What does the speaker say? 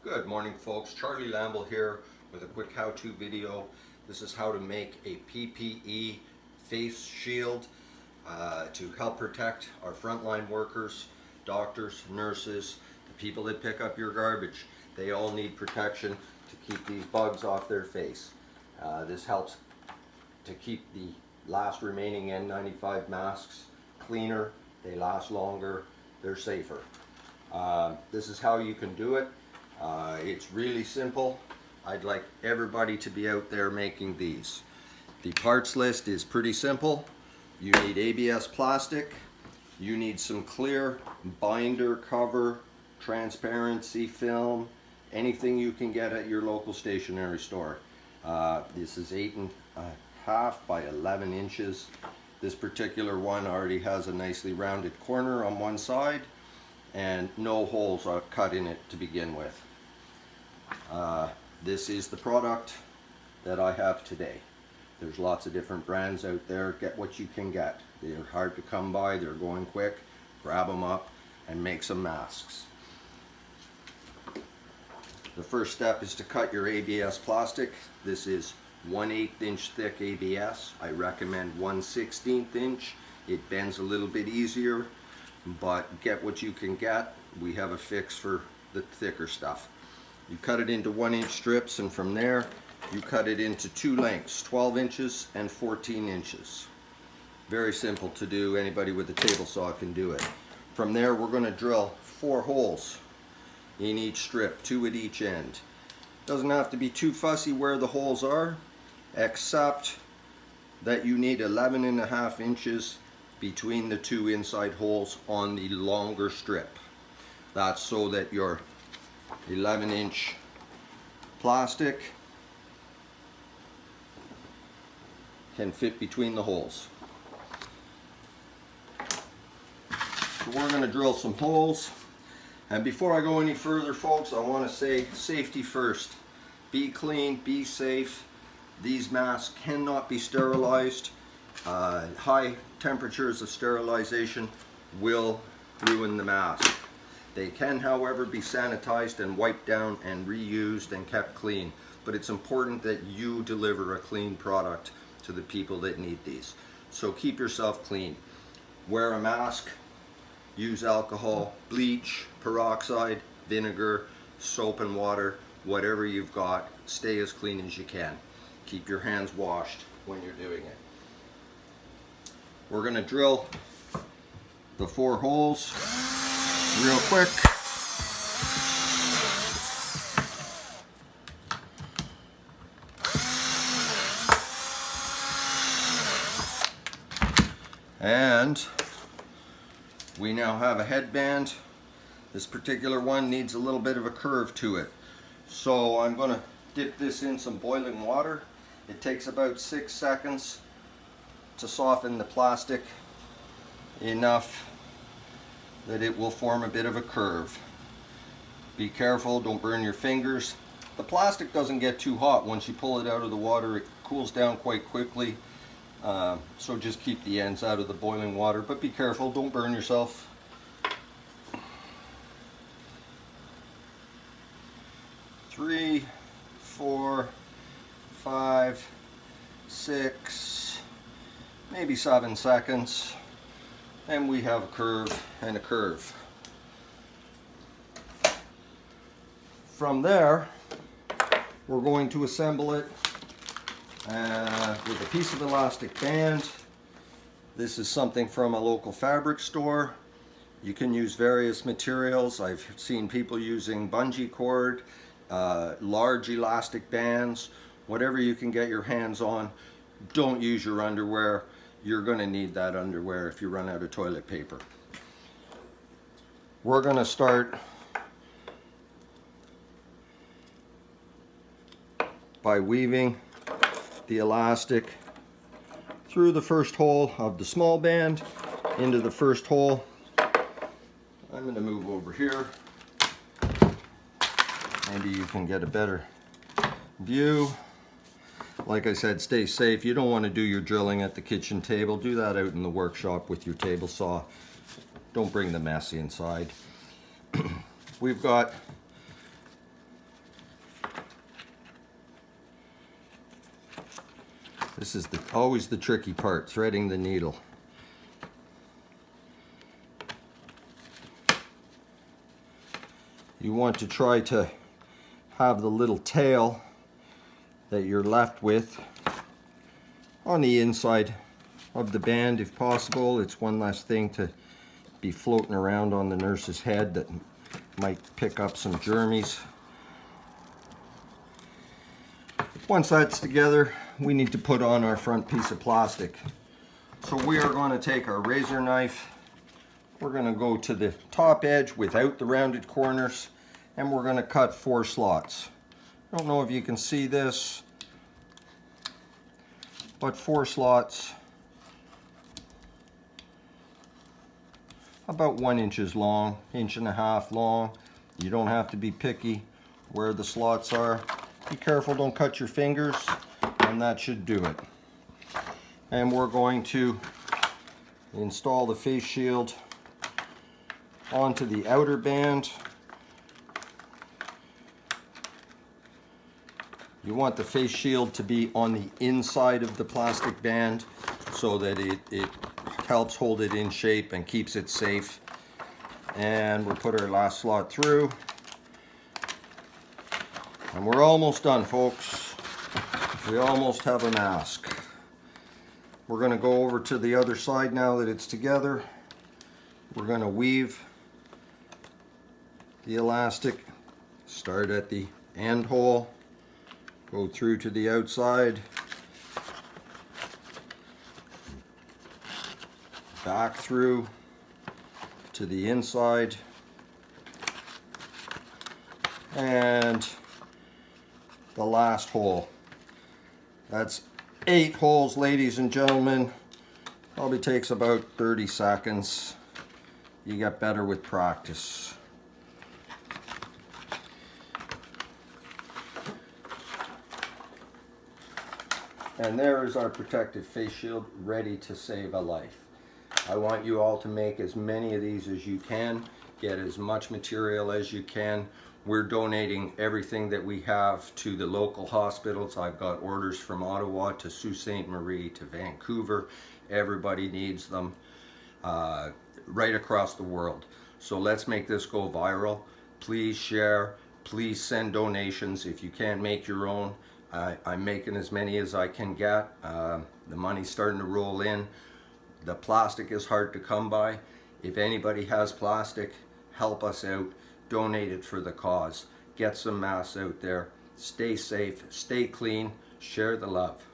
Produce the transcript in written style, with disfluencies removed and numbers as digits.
Good morning, folks. Charlie Lamble here with a quick how-to video. This is how to make a PPE face shield to help protect our frontline workers, doctors, nurses, the people that pick up your garbage. They all need protection to keep these bugs off their face. This helps to keep the last remaining N95 masks cleaner, they last longer, they're safer. This is how you can do it. It's really simple. I'd like everybody to be out there making these. The parts list is pretty simple. You need ABS plastic, you need some clear binder cover, transparency film, anything you can get at your local stationery store. This is 8.5 by 11 inches. This particular one already has a nicely rounded corner on one side and no holes are cut in it to begin with. This is the product that I have today. There's lots of different brands out there. Get what you can get. They're hard to come by, they're going quick. Grab them up and make some masks. The first step is to cut your ABS plastic. This is 1/8 inch thick ABS. I recommend 1/16 inch. It bends a little bit easier, but get what you can get. We have a fix for the thicker stuff. You cut it into 1-inch strips, and from there you cut it into two lengths, 12 inches and 14 inches. Very simple to do. Anybody with a table saw can do it. From there we're going to drill 4 holes in each strip, 2 at each end. Doesn't have to be too fussy where the holes are, except that you need 11.5 inches between the 2 inside holes on the longer strip. That's so that your 11-inch plastic can fit between the holes. So we're going to drill some holes. And before I go any further, folks, I want to say safety first. Be clean, be safe. These masks cannot be sterilized. High temperatures of sterilization will ruin the mask. They can, however, be sanitized and wiped down and reused and kept clean. But it's important that you deliver a clean product to the people that need these. So keep yourself clean. Wear a mask. Use alcohol, bleach, peroxide, vinegar, soap and water, whatever you've got. Stay as clean as you can. Keep your hands washed when you're doing it. We're going to drill the 4 holes real quick. And we now have a headband. This particular one needs a little bit of a curve to it. So I'm going to dip this in some boiling water. It takes about 6 seconds to soften the plastic enough that it will form a bit of a curve. Be careful, don't burn your fingers. The plastic doesn't get too hot once you pull it out of the water. It cools down quite quickly. So just keep the ends out of the boiling water, but be careful, don't burn yourself. Three, 4, 5, 6, maybe 7 seconds, and we have a curve and a curve. From there, we're going to assemble it with a piece of elastic band. This is something from a local fabric store. You can use various materials. I've seen people using bungee cord, large elastic bands, whatever you can get your hands on. Don't use your underwear. You're going to need that underwear if you run out of toilet paper. We're going to start by weaving the elastic through the first hole of the small band into the first hole. I'm going to move over here. Maybe you can get a better view. Like I said, stay safe. You don't want to do your drilling at the kitchen table. Do that out in the workshop with your table saw. Don't bring the mess inside. We've got This is always the tricky part, threading the needle. You want to try to have the little tail that you're left with on the inside of the band if possible. It's one less thing to be floating around on the nurse's head that might pick up some germies. Once that's together, we need to put on our front piece of plastic. So we are going to take our razor knife, we're going to go to the top edge without the rounded corners, and we're going to cut 4 slots. I don't know if you can see this, but 4 slots, about 1 inch long, 1.5 inches long. You don't have to be picky where the slots are. Be careful, don't cut your fingers, and that should do it. And we're going to install the face shield onto the outer band. You want the face shield to be on the inside of the plastic band so that it helps hold it in shape and keeps it safe. And we'll put our last slot through. And we're almost done, folks. We almost have a mask. We're going to go over to the other side now that it's together. We're going to weave the elastic, start at the end hole, go through to the outside, back through to the inside, and the last hole. That's 8 holes, ladies and gentlemen. Probably takes about 30 seconds. You get better with practice. And there is our protective face shield, ready to save a life. I want you all to make as many of these as you can, get as much material as you can. We're donating everything that we have to the local hospitals. I've got orders from Ottawa to Sault Ste. Marie to Vancouver. Everybody needs them right across the world. So let's make this go viral. Please share, please send donations. If you can't make your own, I'm making as many as I can get. The money's starting to roll in. The plastic is hard to come by. If anybody has plastic, help us out. Donate it for the cause. Get some masks out there. Stay safe, stay clean, share the love.